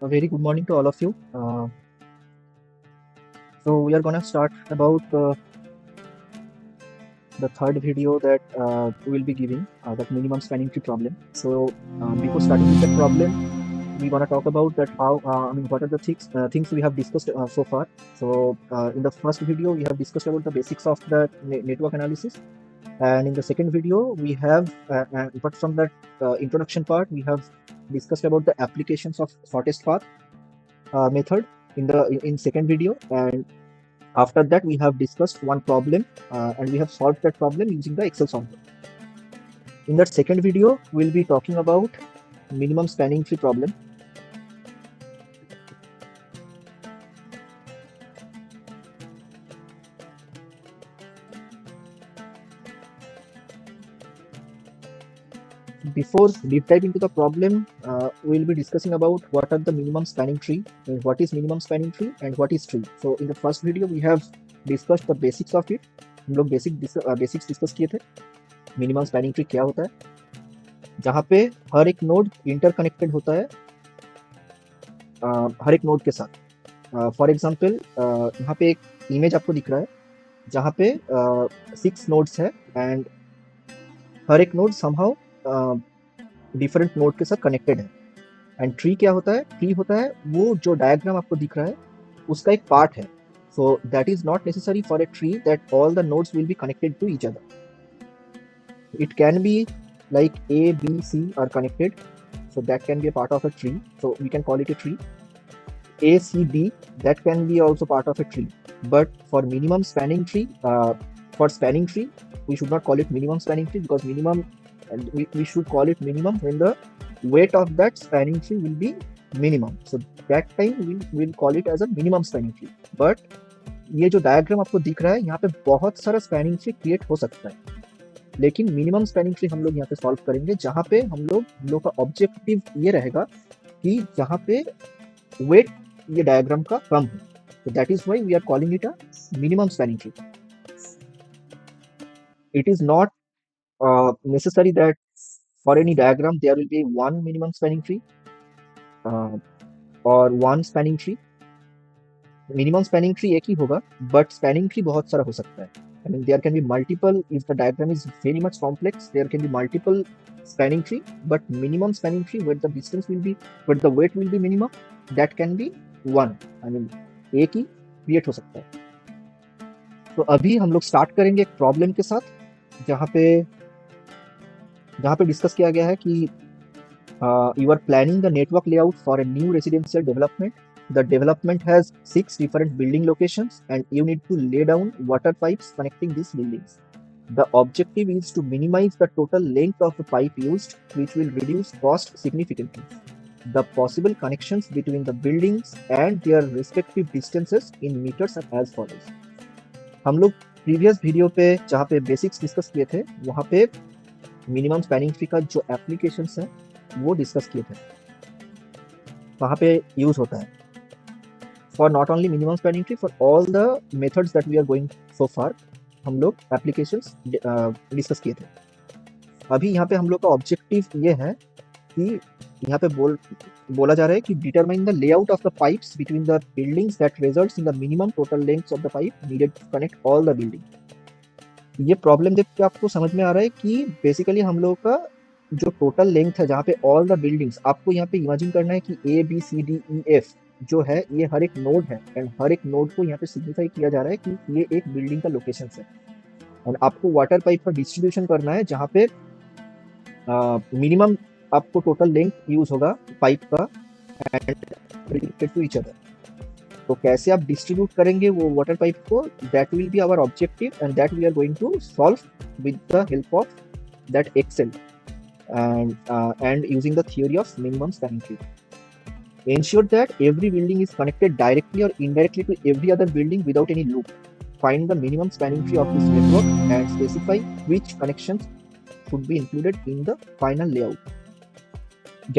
A very good morning to all of you. So we are gonna start about the third video that we will be giving, that minimum spanning tree problem. So before starting with the problem, we wanna talk about that how what are the things we have discussed so far. So in the first video, we have discussed about the basics of the network analysis, and in the second video, we have apart from that introduction part, we have discussed about the applications of shortest path method in second video, and after that we have discussed one problem and we have solved that problem using the Excel software. In that second video, we'll be talking about minimum spanning tree problem. Before deep dive into the problem, we'll be discussing about what are the minimum spanning tree, and what is minimum spanning tree and what is tree. So in the first video, we have discussed the basics of it. हम लोग basics discuss किए थे. Minimum spanning tree क्या होता है, जहाँ पे हर एक नोड इंटरकनेक्टेड होता है हर एक नोड के साथ. फॉर एग्जांपल यहाँ पे एक इमेज आपको दिख रहा है जहाँ पे 6 नोड्स है एंड हर एक नोड समहाउ डिफरेंट नोड के साथ कनेक्टेड है. एंड ट्री क्या होता है, ट्री होता है वो जो डायग्राम आपको दिख रहा है उसका एक पार्ट है. So that is not necessary for a tree that all the nodes will be connected to each other. It can be like A, B, C are connected, so that can be a part of a tree. So we can call it a tree. A, C, D, that can be also part of a tree. But for minimum spanning tree, for spanning tree, we should not call it minimum spanning tree because we should call it minimum when the weight of that spanning tree will be minimum. So that time we will call it as a minimum spanning tree. But ये जो diagram आपको दिख रहा है यहाँ पे बहुत सारा स्पैनिंग ट्री क्रिएट हो सकता है, लेकिन मिनिमम स्पैनिंग ट्री हम लोग यहाँ पे सॉल्व करेंगे जहाँ पे हम लोग का ऑब्जेक्टिव ये रहेगा कि जहाँ पे वेट ये डायग्राम का कम हो. तो that is why we are calling it a minimum spanning tree. It is not necessary that for any diagram there will be one minimum spanning tree और one spanning tree. Minimum spanning tree एक ही होगा but spanning tree बहुत सारा हो सकता है. I mean, there can be multiple, if the diagram is very much complex, there can be multiple spanning tree, but minimum spanning tree where the distance will be, where the weight will be minimum, that can be one. I mean, एक ही create हो सकता है. तो अभी हम लोग start करेंगे एक प्रॉब्लम के साथ जहाँ पे डिस्कस किया गया है कि you are planning the network layout for a new residential development. The development has 6 different building locations and you need to lay down water pipes connecting these buildings. The objective is to minimize the total length of the pipe used, which will reduce cost significantly. The possible connections between the buildings and their respective distances in meters are as follows. हम लोग previous video पे जहाँ पे basics discuss किए थे वहाँ पे minimum spanning tree का जो एप्लीकेशंस है वो डिस्कस किए थे, वहाँ पे यूज होता है. For not only minimum spanning tree, for all the methods that we are going so far, हम लोग applications डिस्कस किए थे. अभी यहाँ पे हम लोग का ऑब्जेक्टिव ये है कि यहाँ पे बोला जा रहा है कि determine the layout of the pipes between the buildings that results in the minimum total length of the pipe needed to connect all the building. ये प्रॉब्लम देख के आपको समझ में आ रहा है कि बेसिकली हम लोग का जो टोटल लेंथ है जहाँ पे ऑल द बिल्डिंग्स, आपको यहाँ पे इमेजिन करना है कि A, B, C, D, E, F जो है ये हर एक नोड है एंड हर एक नोड को यहाँ पे सिग्निफाई किया जा रहा है कि ये एक बिल्डिंग का लोकेशन है. और आपको वाटर पाइप का डिस्ट्रीब्यूशन करना है जहाँ पे मिनिमम आपको टोटल लेंथ यूज होगा पाइप का and related to each other. तो कैसे आप डिस्ट्रीब्यूट करेंगे वो वाटर पाइप को, that will be our objective and that we are going to solve with the help of that Excel and using the theory of minimum spanning tree. Ensure that every building is connected directly or indirectly to every other building without any loop. Find the minimum spanning tree of this network and specify which connections should be included in the final layout.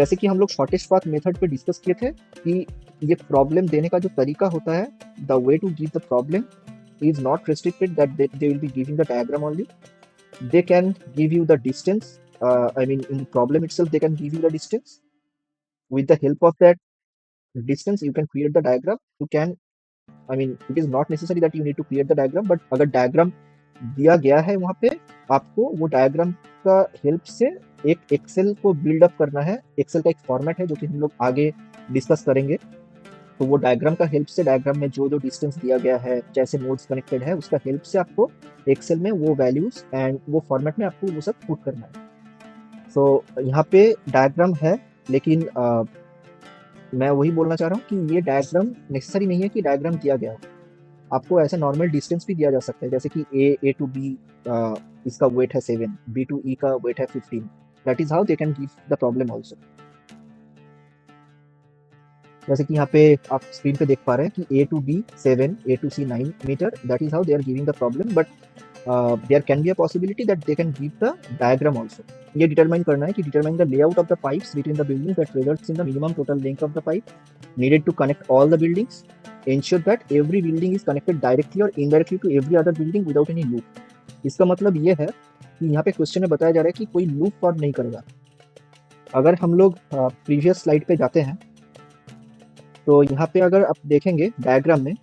जैसे कि हम लोग shortest path method पे discuss किए थे कि ये problem देने का जो तरीका होता है, the way to give the problem is not restricted that they will be giving the diagram only. They can give you the distance. I mean, in the problem itself, they can give you the distance. With the help of that, distance you can create the diagram. You can, I mean it is not necessary that you need to create the diagram, but अगर diagram दिया गया है वहाँ पे, आपको वो diagram का help से एक एक्सेल को बिल्ड अप करना है. एक्सेल का एक फॉर्मेट है जो कि हम लोग आगे डिस्कस करेंगे. तो वो डायग्राम का हेल्प से, डायग्राम में जो जो डिस्टेंस दिया गया है, जैसे नोड्स कनेक्टेड है, उसका हेल्प से आपको एक्सेल में वो वैल्यूज एंड वो फॉर्मेट में आपको वो सब पुट करना है. सो यहाँ पे डायग्राम है, लेकिन मैं वही बोलना चाह रहा हूँ कि ये डायग्राम नेसेसरी नहीं है कि डायग्राम दिया गया हो. आपको ऐसे नॉर्मल डिस्टेंस भी दिया जा सकता है, जैसे कि ए टू बी इसका वेट है 7, बी टू ई का वेट है 15. That is how they can give the problem also. जैसे कि यहाँ पे आप स्क्रीन पे देख पा रहे हैं कि A to B 7, A to C 9 metre. That is how they are giving the problem, but there can be a possibility that they can give the diagram also. ये डिटरमाइन करना है कि determine the layout of the pipes between the buildings that results in the minimum total length of the pipe needed to connect all the buildings. Ensure that every building is connected directly or indirectly to every other building without any loop. इसका मतलब ये है कि यहाँ पे question में बताया जा रहा है कि कोई लूप फॉर्म नहीं करेगा. अगर हम लोग प्रीवियस स्लाइड पे जाते हैं तो यहाँ पे अगर आप देखेंगे डायग्राम में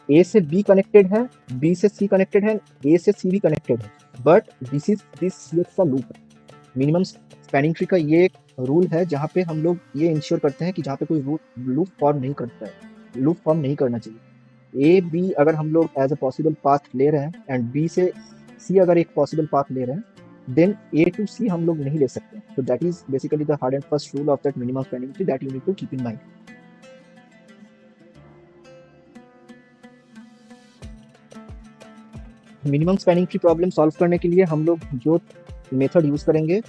ए से बी कनेक्टेड है, बी से सी कनेक्टेड है, ए से सी भी कनेक्टेड है, बट दिस का लूप. मिनिमम स्पैनिंग ट्री का ये एक रूल है जहाँ पे हम लोग ये इंश्योर करते हैं कि जहाँ पे कोई लूप फॉर्म नहीं करता है, लूप फॉर्म नहीं करना चाहिए. ए बी अगर हम लोग एज अ पॉसिबल पाथ ले रहे हैं एंड बी से सी अगर एक पॉसिबल पाथ ले रहे हैं, देन ए टू सी हम लोग नहीं ले सकते. तो that is basically the hard and fast rule of that minimum spanning tree that you need to keep in mind. Minimum spanning tree problem solve करने के लिए हम लोग जो मेथड यूज करेंगे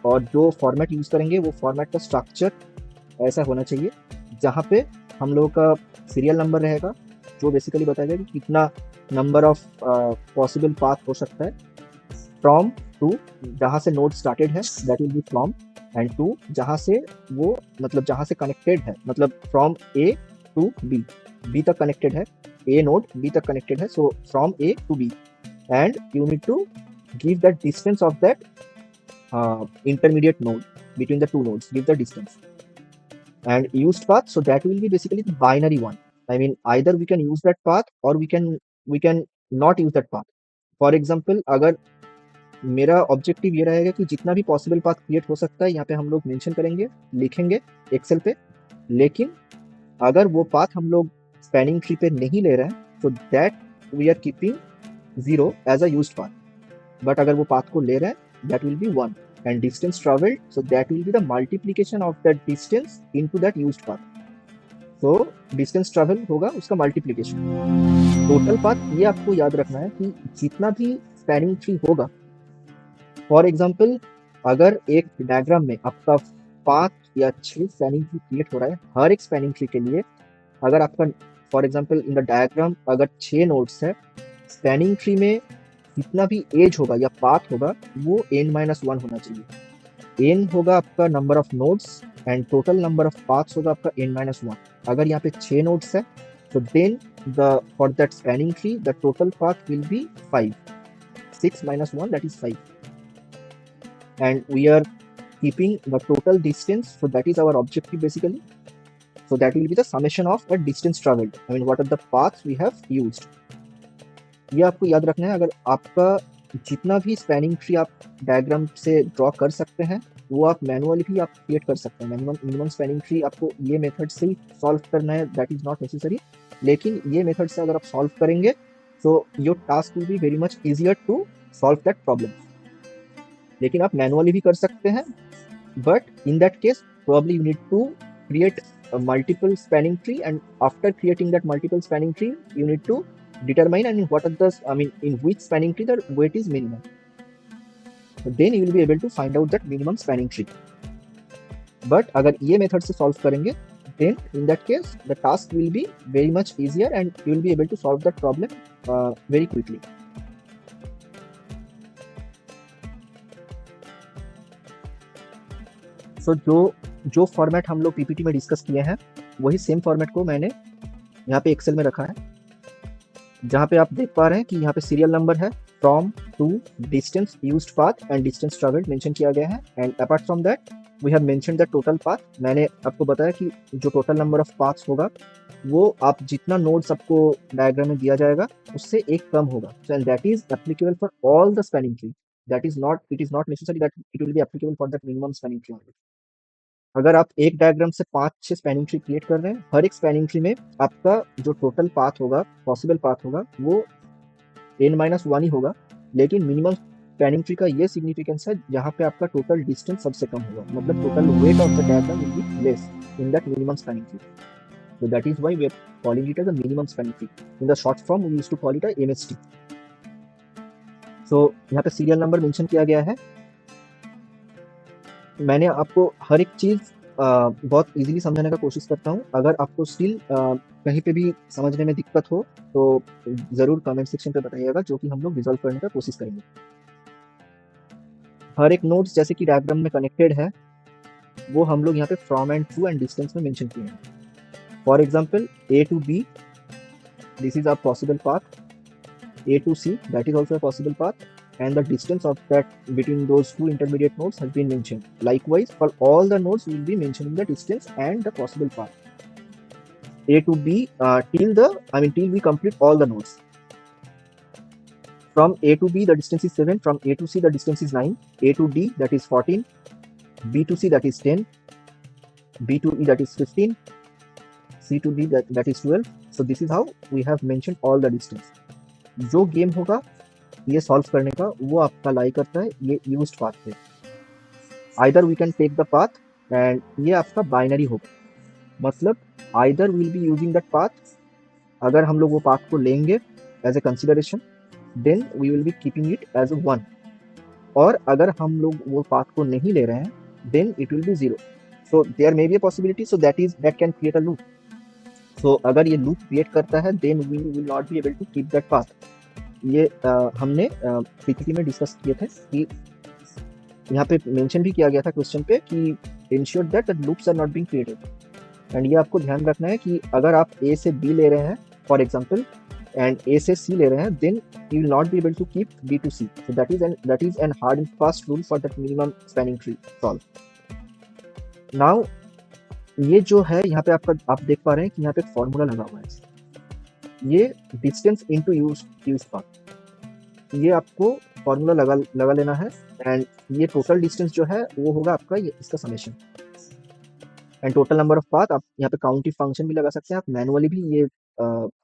और जो फॉर्मेट यूज करेंगे, वो फॉर्मेट का स्ट्रक्चर ऐसा होना चाहिए जहाँ पे हम लोगों का सीरियल नंबर रहेगा, जो बेसिकली बताएगा कि कितना नंबर ऑफ पॉसिबल पाथ हो सकता है. फ्रॉम टू, जहाँ से नोड स्टार्टेड है that will be from, and to जहाँ से वो मतलब जहाँ से कनेक्टेड है, मतलब from A to B, B तक कनेक्टेड है, ए नोड बी तक कनेक्टेड है. So from A to B, and you need to give that distance of that intermediate node between the two nodes. Give the distance and used path, so that will be basically the binary one. I mean either we can use that path or we can not use that path. For example, अगर मेरा objective ये रहेगा कि जितना भी possible path create हो सकता है यहाँ पे हम लोग मेंशन करेंगे, लिखेंगे एक्सेल पे, लेकिन अगर वो पाथ हम लोग स्पैनिंग ट्री पे नहीं ले रहे हैं तो that we are keeping 0 as a used path. But अगर वो पाथ को ले रहे हैं that will be 1, and distance traveled, so that will be the multiplication of that distance into that used path. So distance travel होगा उसका multiplication. Total path ये आपको याद रखना है कि जितना भी spanning tree होगा, for example अगर एक डायग्राम में आपका 5 या 6 स्पैनिंग ट्री क्रिएट हो रहा है, हर एक स्पैनिंग ट्री के लिए अगर आपका for example in the diagram अगर 6 नोड्स है, स्पैनिंग ट्री में जितना भी एज होगा या पाथ होगा वो n-1 होना चाहिए. n होगा आपका number of nodes and total number of paths होगा आपका n-1. अगर यहाँ पे 6 नोड्स है तो then for that spanning tree the total path will be 5. 6 minus 1, that is 5. And we are keeping the total distance, so that is our objective basically. So that will be the summation of the distance traveled. I mean what are the paths we have used. ये आपको याद रखना है. अगर आपका जितना भी spanning tree आप डायग्राम से ड्रॉ कर सकते हैं वो आप मैनुअली भी आप क्रिएट कर सकते हैं. मिनिमम स्पैनिंग ट्री आपको ये मेथड से ही सॉल्व करना है, दैट इज नॉट नेसेसरी. लेकिन ये मेथड से अगर आप सॉल्व करेंगे तो your task will be very much easier to solve that problem. लेकिन आप मैनुअली भी कर सकते हैं, but in that case probably you need to create a multiple spanning tree, and after creating that multiple spanning tree you need to determine what are the in which spanning tree the weight is minimum. So then you will be able to find out that minimum spanning tree. But अगर ये method से solve करेंगे then in that case the task will be very much easier and you will be able to solve that problem very quickly. So जो format हम लोग PPT में discuss किए हैं वही सेम फॉर्मेट को मैंने यहाँ पे एक्सेल में रखा है, जहाँ पे आप देख पा रहे हैं कि यहाँ पे सीरियल नंबर है, from to, distance, used path and distance travelled mention किया गया है. And apart from that we have mentioned the total path. मैंने आपको बताया कि जो टोटल नंबर ऑफ पाथ्स होगा वो आप जितना नोड्स आपको डायग्राम में दिया जाएगा उससे एक कम होगा। So and that is applicable for all the spanning tree. That is not, it is not necessary that it will be applicable for that minimum spanning tree only. अगर आप एक डायग्राम से 5-6 स्पैनिंग ट्री क्रिएट कर रहे हैं, हर एक spanning tree में आपका जो टोटल पाथ होगा, पॉसिबल पाथ होगा, वो n-1 ही होगा। लेकिन मिनिमम स्पैनिंग ट्री का ये सिग्निफिकेंस है जहाँ पे आपका टोटल डिस्टेंस सबसे कम होगा, मतलब total weight of the diagram will be less in that minimum spanning tree. So that is why we are calling it as a minimum spanning tree. In the short form, we used to call it a MST. So यहाँ पे serial number mention किया गया है। मैंने आपको हर एक चीज बहुत इजीली समझाने का कोशिश करता हूँ। अगर आपको स्टिल कहीं पे भी समझने में दिक्कत हो तो जरूर कमेंट सेक्शन पे बताइएगा, जो कि हम लोग रिजॉल्व करने का कोशिश करेंगे। हर एक नोड्स जैसे कि डायग्राम में कनेक्टेड है वो हम लोग यहाँ पे from and to and distance में मेंशन किए हैं। For example, A to B, this is our possible path. A to C, that is also a possible path, and the distance of that between those two intermediate nodes has been mentioned. Likewise, for all the nodes, we will be mentioning the distance and the possible path. A to B till we complete all the nodes. From A to B, the distance is 7. From A to C, the distance is 9. A to D, that is 14. B to C, that is 10. B to E, that is 15. C to D, that is 12. So this is how we have mentioned all the distance. जो game होगा ये solve करने का वो आपका लाई करता है ये यूज्ड पाथ पे। Either we can take the path and ये आपका बाइनरी होगा, मतलब either will be using that path. अगर हम लोग वो पाथ को लेंगे as a consideration then we will be keeping it as 1, और अगर हम लोग वो पाथ को नहीं ले रहे हैं then it will be 0। So there may be a possibility, so that can create a loop. So अगर ये लूप क्रिएट करता है then we will not be able to keep that path. ये हमने पीपीटी में डिस्कस किए थे कि यहाँ पे मेंशन भी किया गया था क्वेश्चन पे कि ensure that the loops are not being created. And ये आपको ध्यान रखना है कि अगर आप ए से बी ले रहे हैं फॉर एग्जांपल एंड ए से सी ले रहे हैं then you will not be able to keep B to C. So that is an hard and fast rule for that minimum spanning tree solve. Now ये जो है यहाँ पे आप देख पा रहे हैं कि यहाँ पे एक फॉर्मूला लगा हुआ है, ये डिस्टेंस इनटू यूज्ड पाथ। ये आपको फॉर्मूला लगा लेना है एंड ये टोटल डिस्टेंस जो है वो होगा आपका ये इसका summation and total number of path. आप यहाँ पे काउंट इफ फंक्शन भी लगा सकते हैं, आप मैनुअली भी ये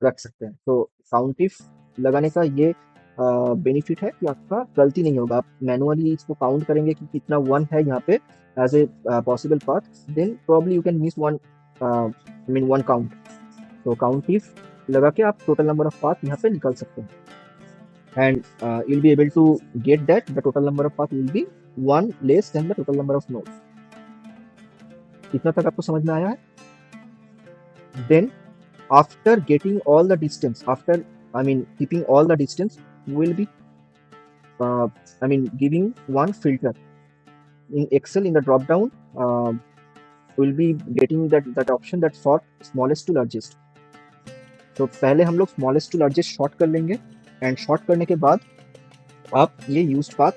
रख सकते हैं। तो काउंट इफ लगाने का ये बेनिफिट है कि आपका गलती नहीं होगा। आप मैनुअली इसको काउंट करेंगे कि कितना 1 है यहाँ पे as a possible path, then probably you can miss one count. So count if लगा के आप total number of path यहाँ पे निकाल सकते हैं and you'll be able to get that the total number of path will be 1 less than the total number of nodes. इतना तक आपको समझ में आया है? Then after getting all the distance, keeping all the distance, we will be giving one filter. In Excel, in the drop down, we'll be getting that option that sort smallest to largest. तो पहले हम लोग smallest to largest short कर लेंगे and short करने के बाद आप ये यूज्ड पाथ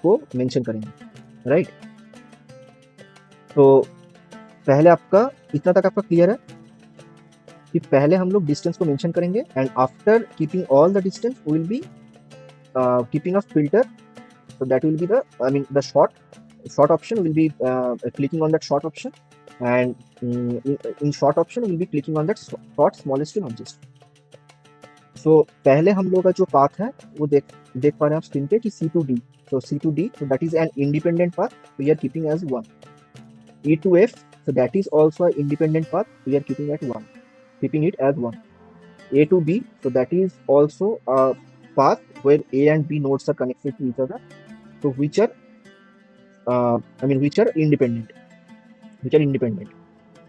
को मेंशन करेंगे, राइट। तो पहले आपका इतना तक आपका क्लियर है कि पहले हम लोग डिस्टेंस को मेंशन करेंगे and after keeping all the distance we will be keeping a filter. So that will be the short option will be clicking on that short option and in short option we'll be clicking on that short smallest to largest. So पहले हम लोग का जो path है वो देख पा रहे हैं आप स्क्रीन पे कि C to D. So C to D, so that is an independent path we are keeping as 1. E to F, so that is also an independent path we are keeping it as 1. A to B, so that is also a path where A and B nodes are connected to each other, so which are independent,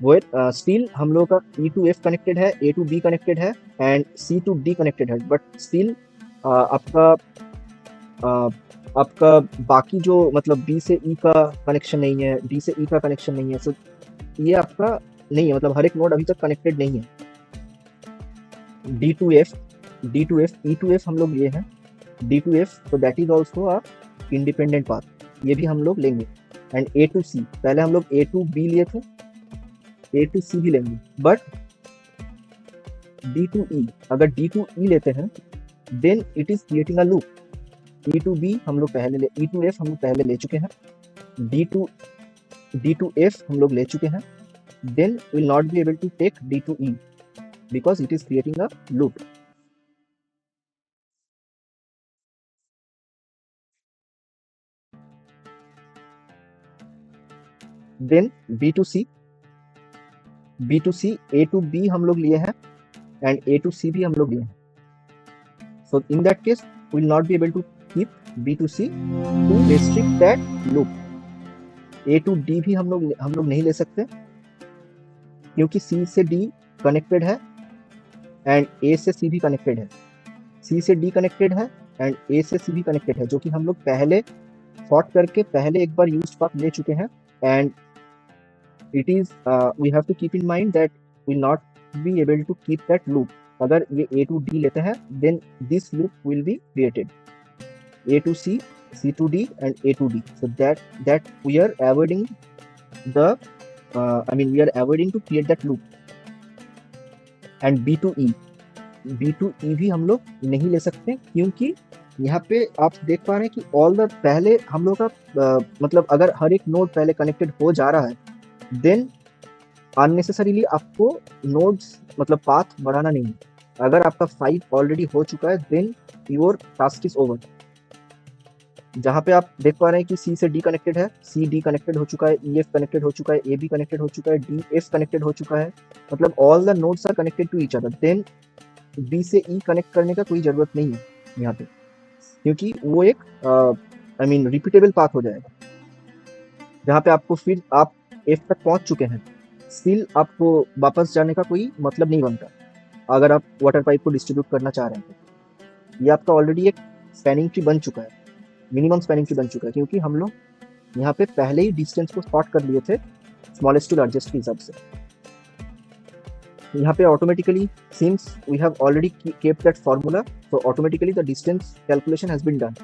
where still हम लोग का E to F connected है, A to B connected है and C to D connected है, but still आपका बाकी जो मतलब B से E का कनेक्शन नहीं है, D से E का कनेक्शन नहीं है, so ये आपका नहीं है, मतलब हर एक नोड अभी तक कनेक्टेड नहीं है। D to F, E to F हम लोग ये हैं, D to F, so that is also a independent path, ये भी हम लोग लेंगे। एंड ए टू सी, पहले हम लोग ए टू बी लिए थे, ए टू सी भी लेंगे, बट डी टू ई, अगर डी टू ई लेते हैं then it is creating a loop. E to B हम लोग पहले ई टू एफ हम लोग पहले ले चुके हैं, डी टू एफ हम लोग ले चुके हैं, then will not be able to take D to E because it is creating a loop. Then B to C A to B हम लोग लिए हैं and A to C भी हम लोग लिए हैं. So in that case we will not be able to keep B to C to restrict that loop. A to D भी हम लोग नहीं ले सकते क्योंकि C से D कनेक्टेड है एंड A से C भी कनेक्टेड है, C से D कनेक्टेड है एंड A से C भी कनेक्टेड है, जो कि हम लोग पहले सॉर्ट करके पहले एक बार यूज्ड पाथ ले चुके हैं and it is we have to keep in mind that will not be able to keep that loop. अगर ये A to D लेते हैं then this loop will be created, A to C, C to D and A to D. So that we are avoiding the we are avoiding to create that loop. And B to E भी हम लोग नहीं ले सकते क्योंकि यहाँ पे आप देख पा रहे हैं कि ऑल द पहले हम लोग का मतलब अगर हर एक नोड पहले कनेक्टेड हो जा रहा है देन अननेसेसरीली आपको नोड्स मतलब पाथ बढ़ाना नहीं है। अगर आपका 5 ऑलरेडी हो चुका है then your task is over. जहाँ पे आप देख पा रहे हैं कि C से D कनेक्टेड है, C D कनेक्टेड हो चुका है, E F कनेक्टेड हो चुका है, A B कनेक्टेड हो चुका है, D F कनेक्टेड हो चुका है, मतलब all the nodes are connected to each other, then B से E कनेक्ट करने का कोई ज़रूरत नहीं है यहाँ पे क्योंकि वो एक रिपीटेबल पाथ हो जाएगा। जहाँ पे आपको फिर आप F तक पहुँच चुके हैं, स्टिल आपको वापस जाने का कोई मतलब नहीं बनता अगर आप वाटर पाइप को डिस्ट्रीब्यूट करना चाह रहे हैं तो। ये आपका ऑलरेडी एक स्पैनिंग ट्री बन चुका है, मिनिमम स्पैनिंग ट्री बन चुका है क्योंकि हम लोग यहाँ पे पहले ही डिस्टेंस को सॉर्ट कर लिए थे स्मॉलेस्ट टू लार्जेस्ट के हिसाब से। यहाँ पे automatically since we have already kept that formula so automatically the distance calculation has been done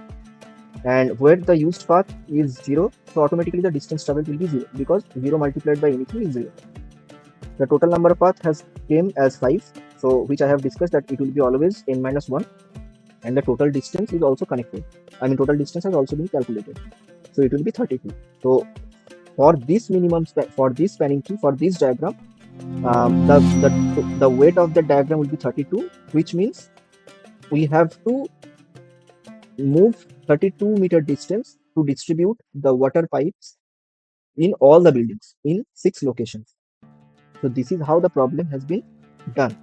and where the used path is 0 so automatically the distance traveled will be 0 because 0 multiplied by anything is 0. The total number of path has came as 5, so which I have discussed that it will be always n minus 1 and the total distance is also connected. Total distance has also been calculated, so it will be 32. So for this for this spanning tree, for this diagram, the weight of the diagram will be 32, which means we have to move 32 meter distance to distribute the water pipes in all the buildings in 6 locations. So this is how the problem has been done.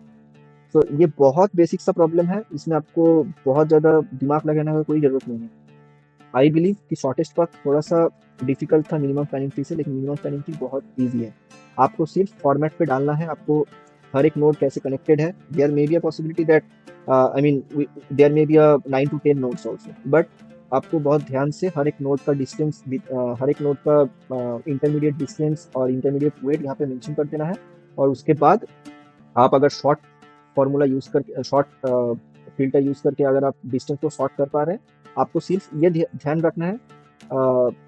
So ये बहुत basic सा problem है, इसमें आपको बहुत ज़्यादा दिमाग लगाने की कोई ज़रूरत नहीं है। आई बिलीव कि शॉर्टेस्ट पाथ थोड़ा सा डिफिकल्ट था मिनिमम स्पैनिंग ट्री से, लेकिन मिनिमम स्पैनिंग ट्री बहुत ईजी है। आपको सिर्फ फॉर्मेट पे डालना है, आपको हर एक नोड कैसे कनेक्टेड है। There may be a possibility that there may be a 9 to 10 nodes also, but आपको बहुत ध्यान से हर एक नोड का डिस्टेंस हर एक नोड का इंटरमीडिएट डिस्टेंस और इंटरमीडिएट वेट यहाँ पे मेंशन कर देना है। और उसके बाद आप अगर शॉर्ट फार्मूला यूज़ करके शॉर्ट फिल्टर यूज़ करके अगर आप डिस्टेंस को शॉर्ट कर पा रहे हैं, आपको सिर्फ ये ध्यान रखना है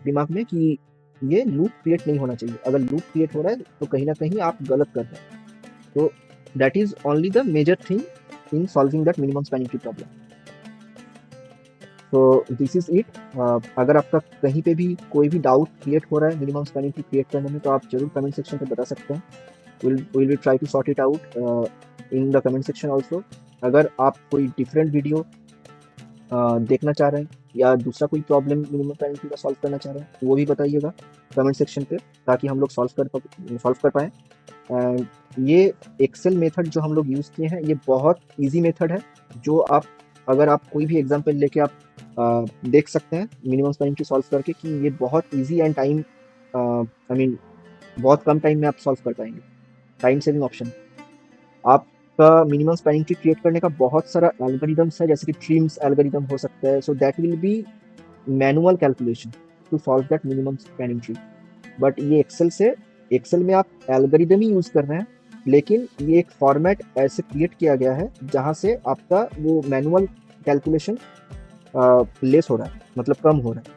दिमाग में कि ये लूप क्रिएट नहीं होना चाहिए। अगर लूप क्रिएट हो रहा है तो कहीं ना कहीं आप गलत कर रहे हैं। तो that is only the major thing in solving that minimum spanning tree problem. तो दिस इज इट। अगर आपका कहीं पे भी कोई भी डाउट क्रिएट हो रहा है मिनिमम स्पैनिंग ट्री क्रिएट करने में, तो आप जरूर कमेंट सेक्शन पे बता सकते हैं। Will try to sort it out in the comment section also. अगर आप कोई डिफरेंट वीडियो देखना चाह रहे हैं या दूसरा कोई प्रॉब्लम मिनिमम स्पैनिंग ट्री का सॉल्व करना चाह रहे हैं, वो भी बताइएगा कमेंट सेक्शन पे, ताकि हम लोग सॉल्व कर पाएँ। एंड ये एक्सेल मेथड जो हम लोग यूज़ किए हैं, ये बहुत ईजी मेथड है, जो आप अगर आप कोई भी एग्जाम्पल लेके आप देख सकते हैं मिनिमम स्पैनिंग ट्री सॉल्व करके कि ये बहुत ईजी एंड टाइम बहुत कम टाइम में आप सॉल्व कर पाएंगे। Time saving option. आपका मिनिमम स्पैनिंग ट्री क्रिएट करने का बहुत सारा एल्गोरिदम्स है, जैसे कि ट्रिम्स एल्गोरिदम हो सकता है। So that will be manual calculation to solve that minimum spanning tree. But ये एक्सेल में आप एल्गोरिदम ही यूज़ कर रहे हैं, लेकिन ये एक फॉर्मेट ऐसे क्रिएट किया गया है जहाँ से आपका वो मैनुअल कैलकुलेशन लेस हो रहा है, मतलब कम हो रहा है।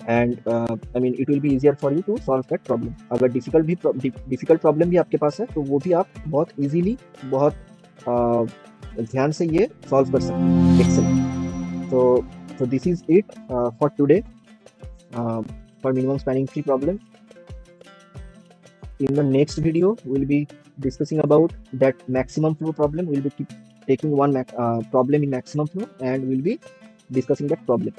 And I mean it will be easier for you to solve that problem. अगर डिफिकल्ट प्रॉब्लम भी आपके पास है तो वो भी आप बहुत इजीली, बहुत ध्यान से ये सॉल्व कर सकते हैं Excel. so this is it for today for minimum spanning tree problem. In the next video we'll be discussing about that maximum flow problem. We'll be taking one problem in maximum flow and we'll be discussing that problem.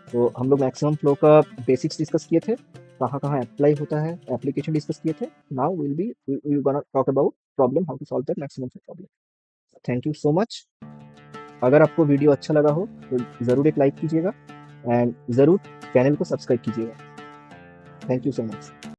तो हम लोग maximum flow का basics discuss किए थे, कहाँ कहाँ apply होता है, एप्लीकेशन डिस्कस किए थे। Now we gonna talk about problem, how to solve that maximum flow problem. Thank you so much. अगर आपको वीडियो अच्छा लगा हो तो ज़रूर एक लाइक कीजिएगा एंड ज़रूर चैनल को सब्सक्राइब कीजिएगा। Thank you so much.